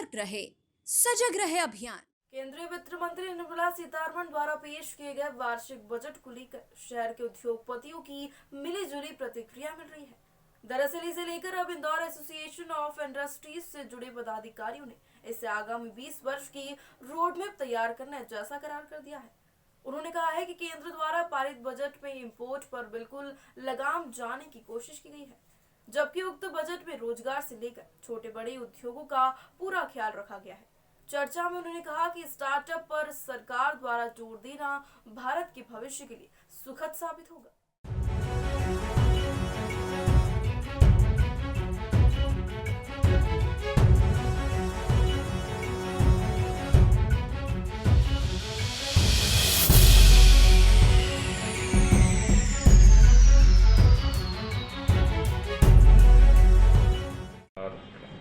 सतर्क रहे, सजग रहे अभियान। केंद्रीय वित्त मंत्री निर्मला सीतारमण द्वारा पेश किए गए वार्षिक बजट को लेकर शहर के उद्योगपतियों की मिलीजुली प्रतिक्रिया मिल रही है। दरअसल इसे लेकर अब इंदौर एसोसिएशन ऑफ इंडस्ट्रीज से जुड़े पदाधिकारियों ने इसे आगामी 20 वर्ष की रोडमैप तैयार करने जैसा करार कर दिया है। उन्होंने कहा है कि केंद्र द्वारा पारित बजट में इंपोर्ट पर बिल्कुल लगाम जाने की कोशिश की गई है, जबकि उक्त बजट में रोजगार से लेकर छोटे बड़े उद्योगों का पूरा ख्याल रखा गया है। चर्चा में उन्होंने कहा कि स्टार्टअप पर सरकार द्वारा जोर देना भारत के भविष्य के लिए सुखद साबित होगा।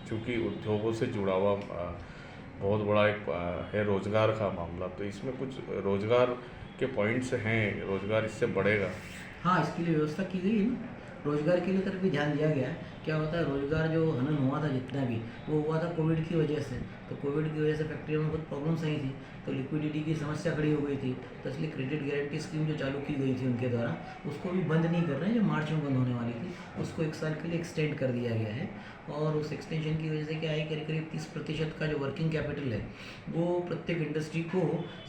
चूँकि उद्योगों से जुड़ा हुआ बहुत बड़ा एक है रोज़गार का मामला, तो इसमें कुछ रोज़गार के पॉइंट्स हैं, रोज़गार इससे बढ़ेगा। हाँ, इसके लिए व्यवस्था की गई है ना, रोज़गार के लिए तरफ भी ध्यान दिया गया है। क्या होता है, रोज़गार जो हनन हुआ था जितना भी, वो हुआ था कोविड की वजह से। तो कोविड की वजह से फैक्ट्रियों में बहुत प्रॉब्लम्स आई थी, तो लिक्विडिटी की समस्या खड़ी हो गई थी। तो इसलिए क्रेडिट गारंटी स्कीम जो चालू की गई थी उनके द्वारा, उसको भी बंद नहीं कर रहे हैं। जो मार्च में बंद होने वाली थी, उसको 1 साल के लिए एक्सटेंड कर दिया गया है। और उस एक्सटेंशन की वजह से क्या है, करीब 30% का जो वर्किंग कैपिटल है वो प्रत्येक इंडस्ट्री को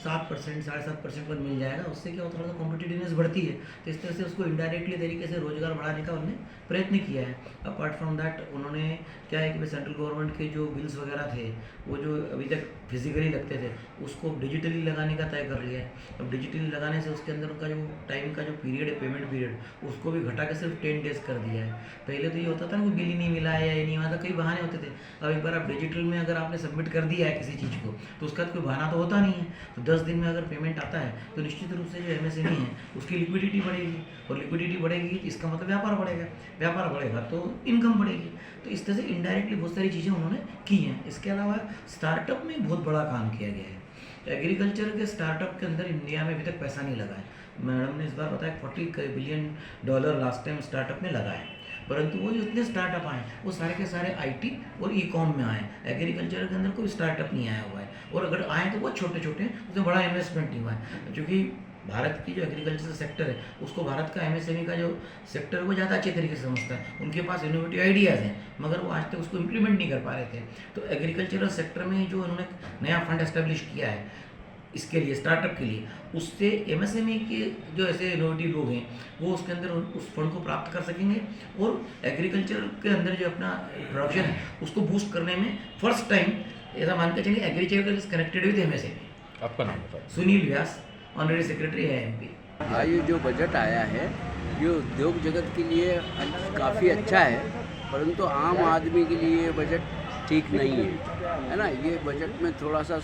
7%, 7.5% पर मिल जाएगा। उससे क्या होता है, थोड़ा सा कॉम्पिटिटिवनेस बढ़ती है। तो इस तरह से उसको इनडायरेक्टली तरीके से रोजगार बढ़ाने का उन्होंने प्रयत्न किया है। अपार्ट फ्रॉम दैट उन्होंने क्या है कि सेंट्रल गवर्नमेंट के जो बिल्स वगैरह थे, वो जो अभी तक फिजिकली लगते थे, उसको डिजिटली लगाने का तय कर लिया है। अब डिजिटली लगाने से उसके अंदर उनका जो टाइम का जो पीरियड है, पेमेंट पीरियड, उसको भी घटा के सिर्फ 10 डेज कर दिया है। पहले तो ये होता था ना, कोई बिल ही नहीं मिला है या ये नहीं हुआ था, कई बहाने होते थे। अब एक बार आप डिजिटल में अगर आपने सबमिट कर दिया है किसी चीज़ को, तो उसका कोई बहाना तो होता नहीं है। तो 10 दिन में अगर पेमेंट आता है तो निश्चित रूप से जो MSME है उसकी लिक्विडिटी बढ़ेगी, और लिक्विडिटी बढ़ेगी इसका मतलब व्यापार बढ़ेगा, व्यापार बढ़ेगा तो इनकम बढ़ेगी। तो इस तरह से इनडायरेक्टली बहुत सारी चीज़ें उन्होंने की हैं। इसके अलावा स्टार्टअप में बहुत बड़ा काम किया गया है। एग्रीकल्चर के स्टार्टअप के अंदर इंडिया में अभी तक पैसा नहीं लगा है। मैडम ने इस बार बताया $40 बिलियन लास्ट टाइम स्टार्टअप में लगा है, परंतु वो जितने स्टार्टअप आए वो सारे के सारे IT और ई-कॉम में आए। एग्रीकल्चर के अंदर कोई स्टार्टअप नहीं आया हुआ है, और अगर आए तो बहुत छोटे छोटे, उसमें बड़ा इन्वेस्टमेंट नहीं हुआ है। क्योंकि भारत की जो एग्रीकल्चर सेक्टर है उसको भारत का MSME का जो सेक्टर है वो ज़्यादा अच्छे तरीके से समझता है। उनके पास इनोवेटिव आइडियाज़ हैं, मगर वो आज तक उसको इम्प्लीमेंट नहीं कर पा रहे थे। तो एग्रीकल्चरल सेक्टर में जो उन्होंने नया फंड एस्टेब्लिश किया है इसके लिए, स्टार्टअप के लिए, उससे MSME के जो ऐसे इनोवेटिव लोग हैं वो उसके अंदर उस फंड को प्राप्त कर सकेंगे, और एग्रीकल्चर के अंदर जो अपना प्रोडक्शन है उसको बूस्ट करने में फर्स्ट टाइम ऐसा मान के चलिए agriculture is connected with MSME। आपका नाम बताइए। सुनील व्यास, ऑनरेरी सेक्रेटरी है MP। ये जो बजट आया है ये उद्योग जगत के लिए काफ़ी अच्छा है, परंतु आम आदमी के लिए बजट ठीक नहीं है ना। ये बजट में थोड़ा सा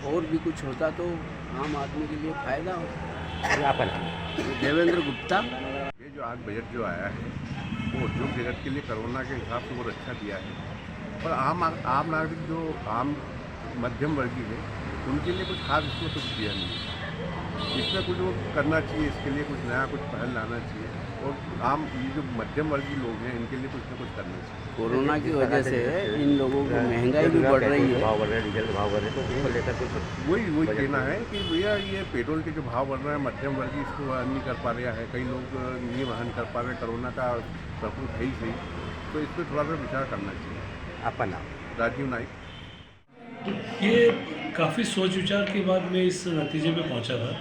और भी कुछ होता तो आम आदमी के लिए फ़ायदा होता। देवेंद्र गुप्ता। ये जो आज बजट जो आया है वो उद्योग जगत के लिए कोरोना के हिसाब से बहुत अच्छा दिया है, पर आम नागरिक जो आम मध्यम वर्गीय है उनके लिए कुछ खास इसमें कुछ दिया नहीं है। इसमें कुछ वो करना चाहिए, इसके लिए कुछ नया कुछ पहल लाना चाहिए, और आम ये जो मध्यम वर्गीय लोग हैं इनके लिए कुछ ना कुछ करना चाहिए। कोरोना की वजह से इन लोगों की महंगाई भी बढ़ रही है, भाव बढ़ रहे हैं, डीजल भाव बढ़ रहे हैं, तो उसको लेकर कुछ वही कहना है कि भैया ये पेट्रोल के जो भाव बढ़ रहे हैं, मध्यम वर्गीय इसको वहन नहीं कर पा रहा है, कई लोग नहीं वहन कर पा रहे, कोरोना का प्रकोप है ही सही, तो इस पर थोड़ा सा विचार करना चाहिए। आपका नाम? राजीव नाइक। ये काफ़ी सोच विचार के बाद मैं इस नतीजे पे पहुंचा था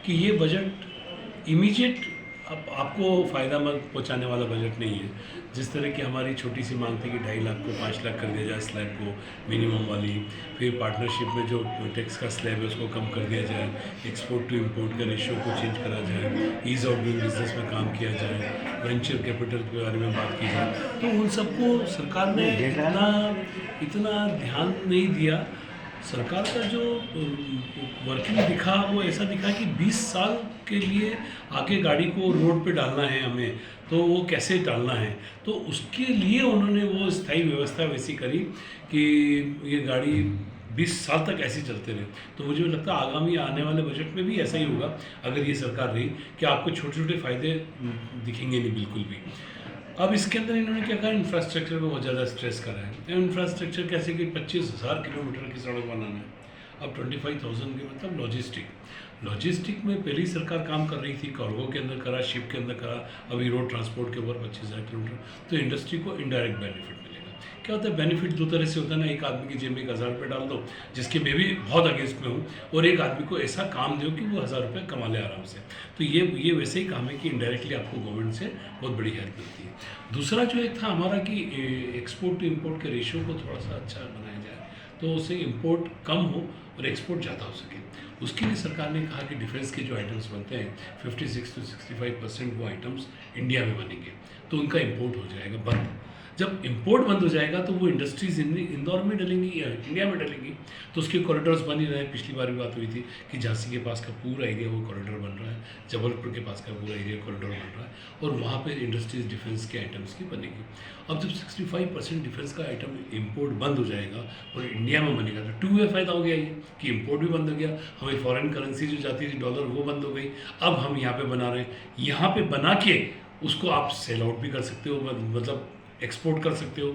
कि ये बजट इमीडिएट आपको फ़ायदा पहुंचाने वाला बजट नहीं है। जिस तरह की हमारी छोटी सी मांग थी कि 2.5 लाख को 5 लाख कर दिया जाए स्लैब को मिनिमम वाली, फिर पार्टनरशिप में जो टैक्स का स्लैब है उसको कम कर दिया जाए, एक्सपोर्ट टू इंपोर्ट का रेशियो को चेंज करा जाए, ईज़ ऑफ डूइंग बिजनेस में काम किया जाए, वेंचर कैपिटल के बारे में बात की जाए, तो उन सबको सरकार ने इतना ध्यान नहीं दिया। सरकार का जो वर्किंग दिखा वो ऐसा दिखा कि 20 साल के लिए आगे गाड़ी को रोड पे डालना है हमें, तो वो कैसे डालना है, तो उसके लिए उन्होंने वो स्थायी व्यवस्था वैसी करी कि ये गाड़ी 20 साल तक ऐसे चलते रहे। तो मुझे लगता है आगामी आने वाले बजट में भी ऐसा ही होगा अगर ये सरकार रही, कि आपको छोटे छोटे फ़ायदे दिखेंगे नहीं बिल्कुल भी। अब इसके अंदर इन्होंने क्या कहा, इंफ्रास्ट्रक्चर पे बहुत ज़्यादा स्ट्रेस करा है। इंफ्रास्ट्रक्चर कैसे कि 25,000 किलोमीटर की सड़क बनाना है, अब 25,000 के मतलब लॉजिस्टिक में पहली सरकार काम कर रही थी, कार्गो के अंदर करा, शिप के अंदर करा, अभी रोड ट्रांसपोर्ट के ऊपर 25,000 किलोमीटर। तो इंडस्ट्री को इनडायरेक्ट बेनिफिट मिलेगा। क्या होता है, बेनिफिट दो तरह से होता है ना, एक आदमी की जेब में 1,000 रुपये डाल दो, जिसके मैं भी बहुत अगेंस्ट में हूँ, और एक आदमी को ऐसा काम दो कि वो 1,000 रुपये कमा ले आराम से। तो ये वैसे ही काम है कि इनडायरेक्टली आपको गवर्नमेंट से बहुत बड़ी हेल्प मिलती है। दूसरा जो एक था हमारा कि एक्सपोर्ट टू इम्पोर्ट के रेशियो को थोड़ा सा अच्छा बनाया जाए, तो उससे इम्पोर्ट कम हो और एक्सपोर्ट ज़्यादा हो सके। उसके लिए सरकार ने कहा कि डिफेंस के जो आइटम्स बनते हैं 56 to 65% वो आइटम्स इंडिया में बनेंगे, तो उनका इम्पोर्ट हो जाएगा बंद। जब इम्पोर्ट बंद हो जाएगा तो वो इंडस्ट्रीज इंदौर में डलेंगी या इंडिया में डलेंगी, तो उसके कॉरिडोर्स बन ही रहे हैं। पिछली बार भी बात हुई थी कि झांसी के पास का पूरा एरिया वो कॉरिडोर बन रहा है, जबलपुर के पास का पूरा एरिया कॉरिडोर बन रहा है, और वहाँ पे इंडस्ट्रीज डिफेंस के आइटम्स की बनेगी। अब जब 65% डिफेंस का आइटम इम्पोर्ट बंद हो जाएगा और इंडिया में बनेगा, तो 2 वे फ़ायदा हो गया ये कि इम्पोर्ट भी बंद हो गया, हमें फॉरेन करेंसी जो जाती थी डॉलर वो बंद हो गई। अब हम यहाँ पे बना रहे हैं, यहाँ पे बना के उसको आप सेल आउट भी कर सकते हो, मतलब एक्सपोर्ट कर सकते हो।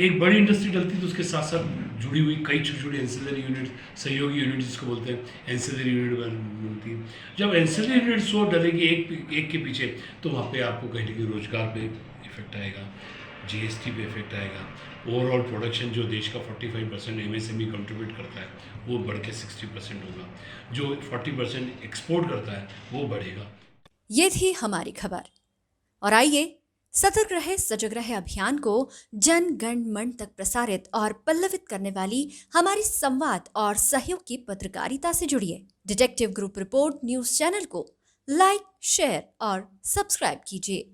एक बड़ी इंडस्ट्री डलती है तो उसके साथ साथ जुड़ी हुई कई छोटी छोटी एंसिलरी यूनिट, सहयोगी यूनिट जिसको बोलते हैं, एंसिलरी यूनिट बनती है। जब एंसिलरी यूनिट 100 डलेगी एक के पीछे, तो वहाँ पे आपको कहीं ना कहीं रोजगार पे इफेक्ट आएगा, जीएसटी पे इफेक्ट आएगा। ओवरऑल प्रोडक्शन जो देश का 45% एमएसएमई कंट्रीब्यूट करता है वो बढ़ के 60% होगा, जो 40% एक्सपोर्ट करता है वो बढ़ेगा। ये थी हमारी खबर। और आइए सतर्क रहे सजग रहे अभियान को जन गण मन तक प्रसारित और पल्लवित करने वाली हमारी संवाद और सहयोग की पत्रकारिता से जुड़िए। Detective group report news channel को लाइक, शेयर और सब्सक्राइब कीजिए।